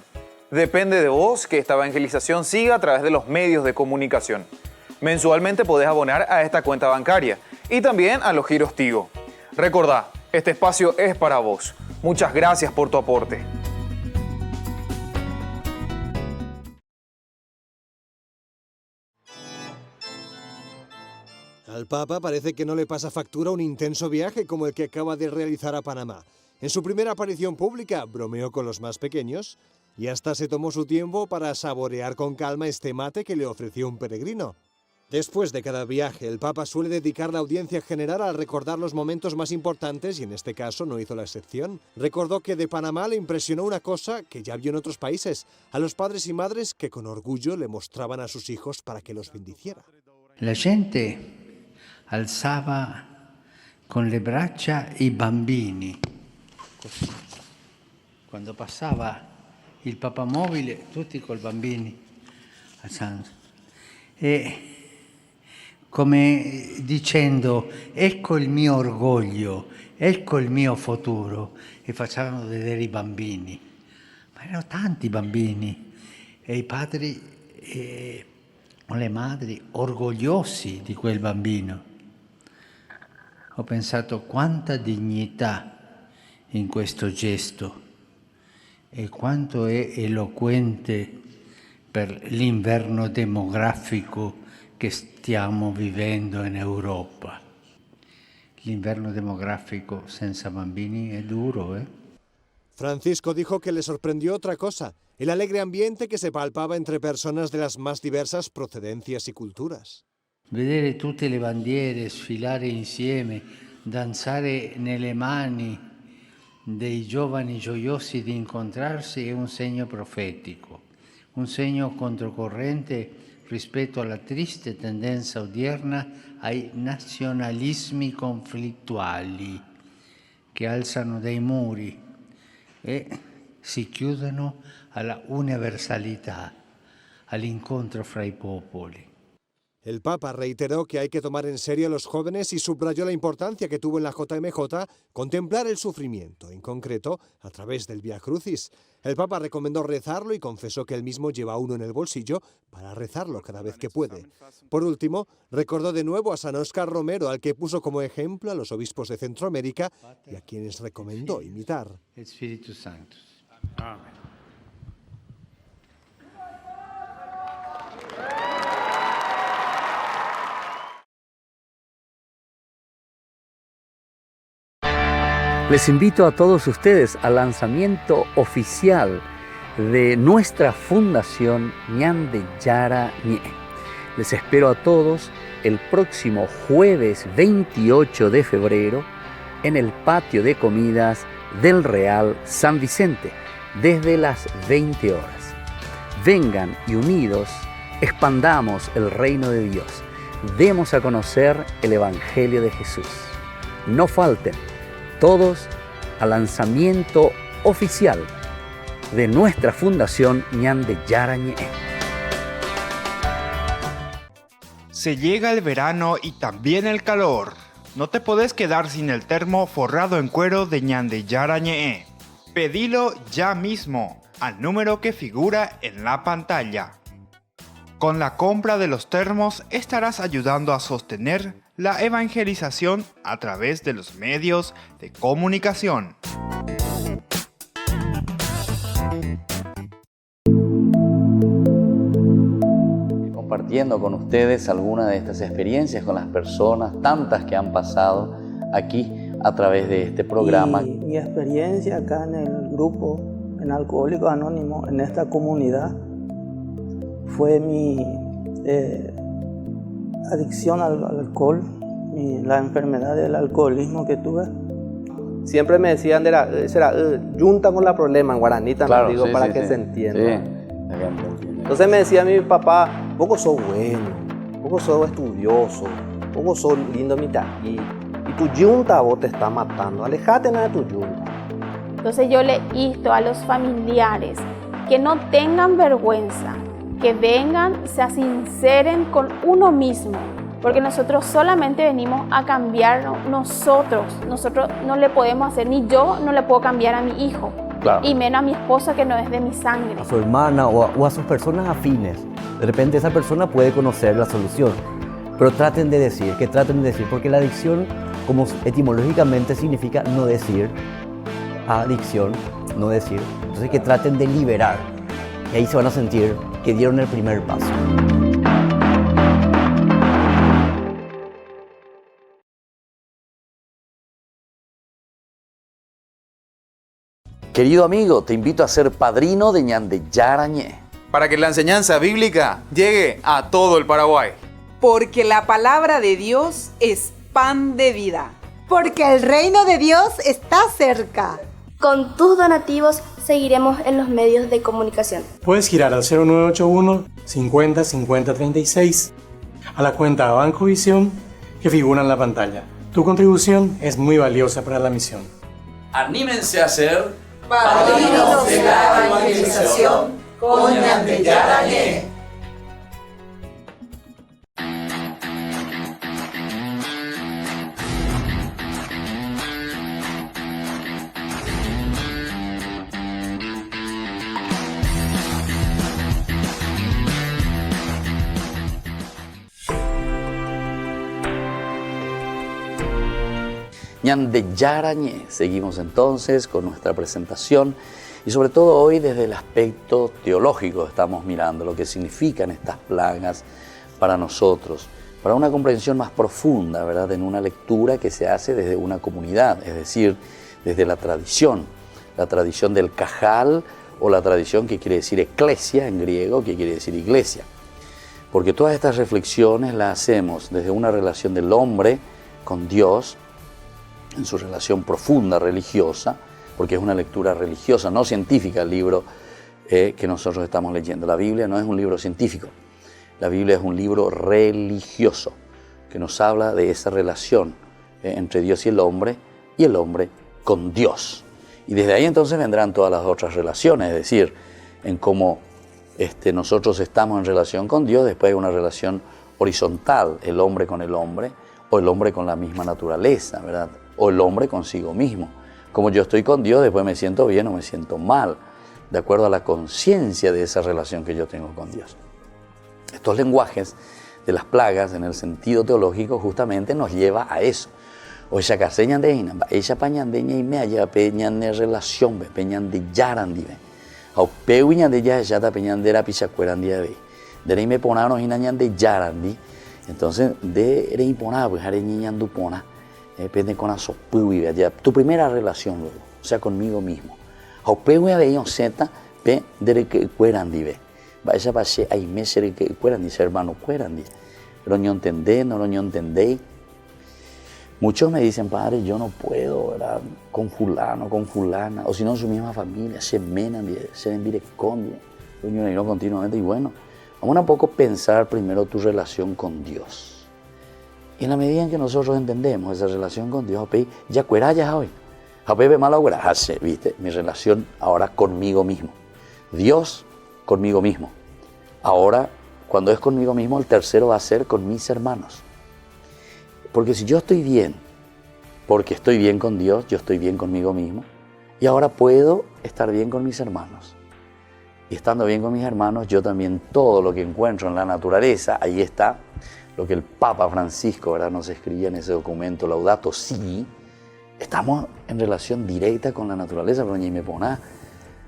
Depende de vos que esta evangelización siga a través de los medios de comunicación. Mensualmente podés abonar a esta cuenta bancaria y también a los giros Tigo. Recordá, este espacio es para vos. Muchas gracias por tu aporte. Al Papa parece que no le pasa factura un intenso viaje como el que acaba de realizar a Panamá. En su primera aparición pública bromeó con los más pequeños y hasta se tomó su tiempo para saborear con calma este mate que le ofreció un peregrino. Después de cada viaje, el Papa suele dedicar la audiencia general a recordar los momentos más importantes y en este caso no hizo la excepción. Recordó que de Panamá le impresionó una cosa que ya vio en otros países, a los padres y madres que con orgullo le mostraban a sus hijos para que los bendiciera. La gente alzava con le braccia i bambini, così. Quando passava il papamobile, tutti col bambini alzando. E come dicendo, ecco il mio orgoglio, ecco il mio futuro, e facevano vedere i bambini. Ma erano tanti bambini, e i padri o le madri orgogliosi di quel bambino. Ho pensato quanta dignità in questo gesto e quanto è eloquente per l'inverno demografico che stiamo vivendo in Europa. L'inverno demografico senza bambini è duro, Francisco dijo que le sorprendió otra cosa, el alegre ambiente que se palpaba entre personas de las más diversas procedencias y culturas. Vedere tutte le bandiere sfilare insieme, danzare nelle mani dei giovani gioiosi di incontrarsi è un segno profetico, un segno controcorrente rispetto alla triste tendenza odierna ai nazionalismi conflittuali che alzano dei muri e si chiudono alla universalità, all'incontro fra i popoli. El Papa reiteró que hay que tomar en serio a los jóvenes y subrayó la importancia que tuvo en la JMJ contemplar el sufrimiento, en concreto a través del Vía Crucis. El Papa recomendó rezarlo y confesó que él mismo lleva uno en el bolsillo para rezarlo cada vez que puede. Por último, recordó de nuevo a San Óscar Romero, al que puso como ejemplo a los obispos de Centroamérica y a quienes recomendó imitar. Espíritu Santo. Amén. Les invito a todos ustedes al lanzamiento oficial de nuestra fundación Ñande Yara Ñe. Les espero a todos el próximo jueves 28 de febrero en el patio de comidas del Real San Vicente desde las 20 horas. Vengan y unidos expandamos el reino de Dios. Demos a conocer el Evangelio de Jesús. No falten todos al lanzamiento oficial de nuestra fundación Ñande Yara Ñe. Se llega el verano y también el calor. No te podés quedar sin el termo forrado en cuero de Ñande Yara Ñe. Pedilo ya mismo al número que figura en la pantalla. Con la compra de los termos estarás ayudando a sostener la evangelización a través de los medios de comunicación. Compartiendo con ustedes algunas de estas experiencias con las personas, tantas que han pasado aquí a través de este programa. Y mi experiencia acá en el grupo, en Alcohólicos Anónimos, en esta comunidad, fue mi adicción al alcohol, la enfermedad del alcoholismo que tuve. Siempre me decían, junta con la problema en guaraní también, claro, digo, sí, para sí, que sí. se entienda. Sí. Entonces me decía mi papá, poco sos bueno, poco sos estudioso, poco sos lindo y tu yunta vos te está matando, alejate nada de tu yunta. Entonces yo le insto a los familiares que no tengan vergüenza, que vengan, se sinceren con uno mismo, porque nosotros solamente venimos a cambiar nosotros no le podemos hacer, ni yo no le puedo cambiar a mi hijo, claro, y menos a mi esposa que no es de mi sangre. A su hermana o a sus personas afines. De repente esa persona puede conocer la solución, pero traten de decir, porque la adicción, como etimológicamente significa no decir, adicción, no decir. Entonces que traten de liberar. Y ahí se van a sentir que dieron el primer paso. Querido amigo, te invito a ser padrino de Ñande Yara Ñe. Para que la enseñanza bíblica llegue a todo el Paraguay. Porque la palabra de Dios es pan de vida. Porque el reino de Dios está cerca. Con tus donativos seguiremos en los medios de comunicación. Puedes girar al 0981 50 50 36 a la cuenta Banco Visión que figura en la pantalla. Tu contribución es muy valiosa para la misión. Anímense a ser padrinos de la evangelización con Ñande Yara Ñe. Ñande Yara Ñe. Seguimos entonces con nuestra presentación y sobre todo hoy desde el aspecto teológico estamos mirando lo que significan estas plagas para nosotros, para una comprensión más profunda, ¿verdad? En una lectura que se hace desde una comunidad, es decir, desde la tradición del cajal o la tradición que quiere decir eclesia en griego, que quiere decir iglesia. Porque todas estas reflexiones las hacemos desde una relación del hombre con Dios, en su relación profunda religiosa, porque es una lectura religiosa, no científica el libro que nosotros estamos leyendo. La Biblia no es un libro científico, la Biblia es un libro religioso, que nos habla de esa relación entre Dios y el hombre con Dios. Y desde ahí entonces vendrán todas las otras relaciones, es decir, en cómo nosotros estamos en relación con Dios, después hay una relación horizontal, el hombre con el hombre, o el hombre con la misma naturaleza, ¿verdad? O el hombre consigo mismo. Como yo estoy con Dios, después me siento bien o me siento mal, de acuerdo a la conciencia de esa relación que yo tengo con Dios. Estos lenguajes de las plagas, en el sentido teológico, justamente nos lleva a eso. O esa caseña de ina, esa pañandeña y me haya peñan de relación, peñan de yarandive. O peuña de ya ta peñan de la pichacueran de ahí me ponaron inañan de yarandi. Entonces, de era imponar, pues haré niñan dupona. Depende con la sopuya, ya tu primera relación luego, o sea, conmigo mismo. Aupeu ya veía zeta, pe de que cuerandive. Vaya pase ahí me ser que cuerandis, hermano cuerandis. Pero no entendé, no lo entendéis. Muchos me dicen, padre, yo no puedo, ¿verdad? Con fulano, con fulana, o si no, su misma familia, se menan, se envirecon, no continuamente. Y bueno, vamos a un poco pensar primero tu relación con Dios. Y en la medida en que nosotros entendemos esa relación con Dios, ya cueraya hoy. ¿Viste? Mi relación ahora conmigo mismo. Dios conmigo mismo. Ahora, cuando es conmigo mismo, el tercero va a ser con mis hermanos. Porque si yo estoy bien, porque estoy bien con Dios, yo estoy bien conmigo mismo, y ahora puedo estar bien con mis hermanos. Y estando bien con mis hermanos, yo también todo lo que encuentro en la naturaleza, ahí está lo que el Papa Francisco, ¿verdad?, nos escribía en ese documento, Laudato Si, estamos en relación directa con la naturaleza, pero ni me pone,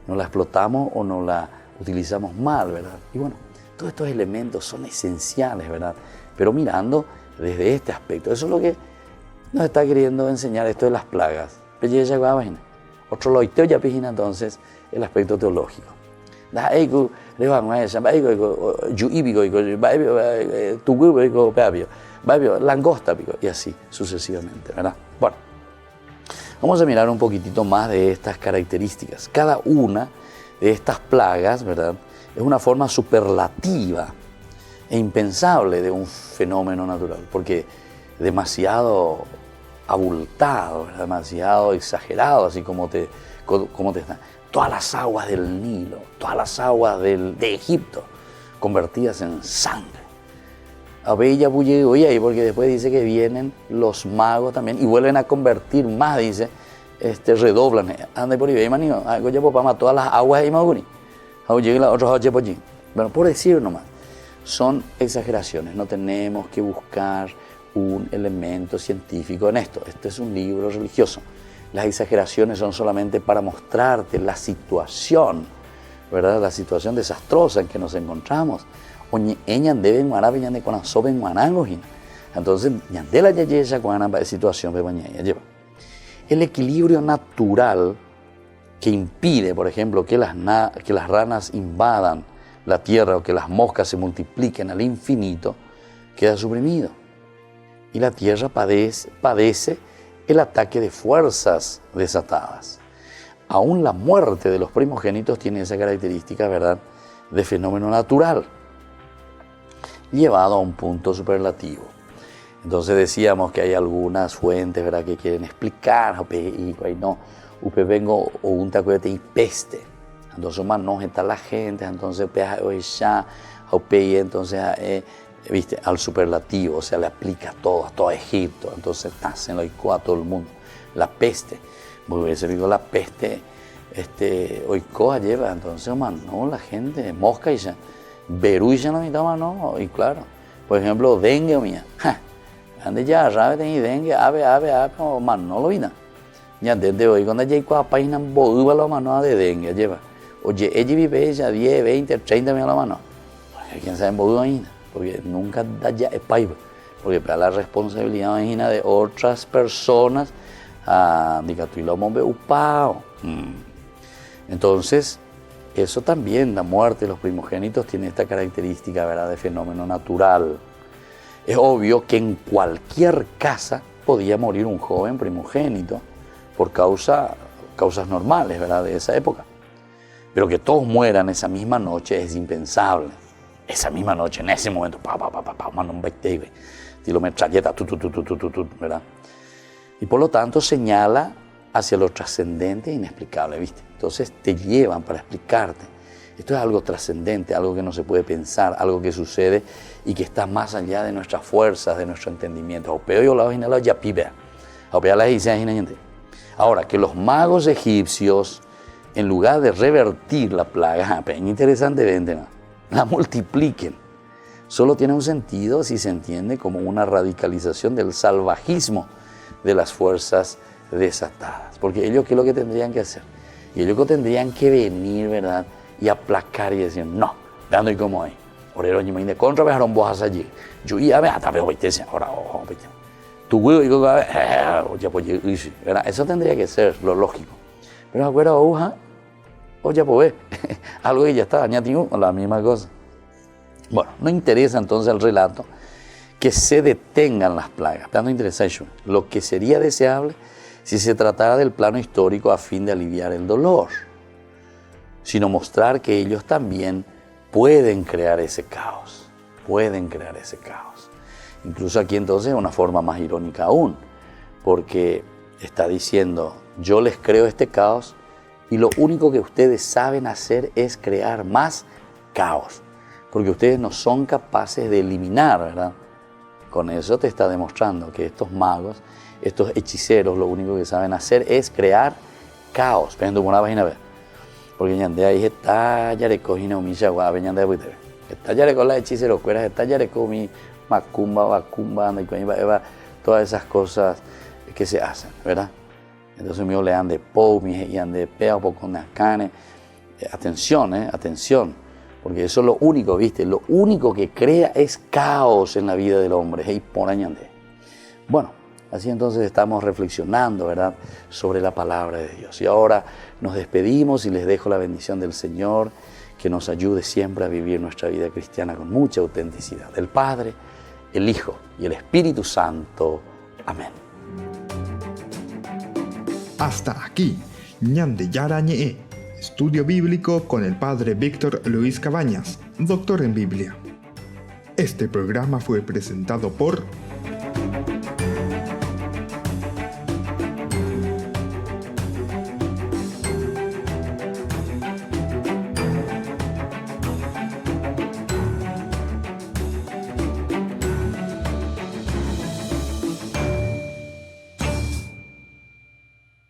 no la explotamos o no la utilizamos mal, ¿verdad? Y bueno, todos estos elementos son esenciales, ¿verdad? Pero mirando desde este aspecto, eso es lo que nos está queriendo enseñar esto de las plagas. Otro loiteo ya pijina entonces el aspecto teológico. Langosta y así sucesivamente, ¿verdad? Bueno, vamos a mirar un poquitito más de estas características. Cada una de estas plagas, ¿verdad?, es una forma superlativa e impensable de un fenómeno natural, porque demasiado abultado, ¿verdad?, demasiado exagerado, así como te están. Todas las aguas del Nilo, todas las aguas de Egipto, convertidas en sangre. A Bella Bulle, porque después dice que vienen los magos también y vuelven a convertir más, dice, redoblan. Anda por ahí, manio, todas las aguas de Maguni. Bueno, por decir nomás, son exageraciones, no tenemos que buscar un elemento científico en esto. Este es un libro religioso. Las exageraciones son solamente para mostrarte la situación, ¿verdad? La situación desastrosa en que nos encontramos. Entonces, el equilibrio natural que impide, por ejemplo, que las ranas invadan la tierra o que las moscas se multipliquen al infinito, queda suprimido. Y la tierra padece el ataque de fuerzas desatadas. Aún la muerte de los primogénitos tiene esa característica, ¿verdad?, de fenómeno natural, llevado a un punto superlativo. Entonces decíamos que hay algunas fuentes, ¿verdad?, que quieren explicar, no, vengo o un taco de peste. Entonces, no está la gente, entonces, viste, al superlativo, o sea, le aplica a todo Egipto, entonces se lo a todo el mundo. La peste, muy bien, se digo la peste, oikoa lleva, entonces, no, la gente, mosca y ya, Berú y ya no mitad, no, y claro, por ejemplo, dengue, mía, ande ya, rabe, dengue, ave, no lo vina. Ya desde hoy, cuando ya hay página, boduba la mano de dengue, lleva. Oye, ella vive ya 10, 20, 30 mil la mano. ¿Quién sabe en boduba ainda? Porque nunca da ya es paiva. Porque para la responsabilidad imagina de otras personas, entonces, eso también, la muerte de los primogénitos tiene esta característica, ¿verdad?, de fenómeno natural. Es obvio que en cualquier casa podía morir un joven primogénito por causas normales, ¿verdad?, de esa época. Pero que todos mueran esa misma noche es impensable. Esa misma noche, en ese momento, ¿verdad? Y por lo tanto señala hacia lo trascendente e inexplicable, ¿viste? Entonces te llevan para explicarte. Esto es algo trascendente, algo que no se puede pensar, algo que sucede y que está más allá de nuestras fuerzas, de nuestro entendimiento. Ahora, que los magos egipcios, en lugar de revertir la plaga, interesantemente, ¿no?, la multipliquen, solo tiene un sentido si se entiende como una radicalización del salvajismo de las fuerzas desatadas. Porque ellos, ¿qué es lo que tendrían que hacer? Y ellos tendrían que venir, ¿verdad?, y aplacar y decir, no, vean cómo hay. Orero ni me contra vejaron bojas allí. Yo ya vea, tal vez hoy te dicen, ahora, ojo, tu huevo, digo, ya pues, ¿verdad? Eso tendría que ser lo lógico. Pero afuera, hoja, o ya pues, algo que ya está, añadido, la misma cosa. Bueno, no interesa entonces el relato que se detengan las plagas. No interesa eso. Lo que sería deseable si se tratara del plano histórico a fin de aliviar el dolor, sino mostrar que ellos también pueden crear ese caos. Incluso aquí entonces de una forma más irónica aún, porque está diciendo, yo les creo este caos y lo único que ustedes saben hacer es crear más caos, porque ustedes no son capaces de eliminar, ¿verdad? Con eso te está demostrando que estos magos, estos hechiceros, lo único que saben hacer es crear caos. Pero una página ver, porque ya de ahí está ya recogina un michagua, venían de buitre. Está ya recogida la hechicero, cueras, está ya recogida mi macumba, todas esas cosas que se hacen, ¿verdad? Entonces mío le han de pou, y han de pea un poco con las canes. Atención, porque eso es lo único, ¿viste? Lo único que crea es caos en la vida del hombre. Bueno, así entonces estamos reflexionando, ¿verdad?, sobre la palabra de Dios. Y ahora nos despedimos y les dejo la bendición del Señor, que nos ayude siempre a vivir nuestra vida cristiana con mucha autenticidad. El Padre, el Hijo y el Espíritu Santo. Amén. Hasta aquí, Ñande Yara Ñe, estudio bíblico con el Padre Víctor Luis Cabañas, doctor en Biblia. Este programa fue presentado por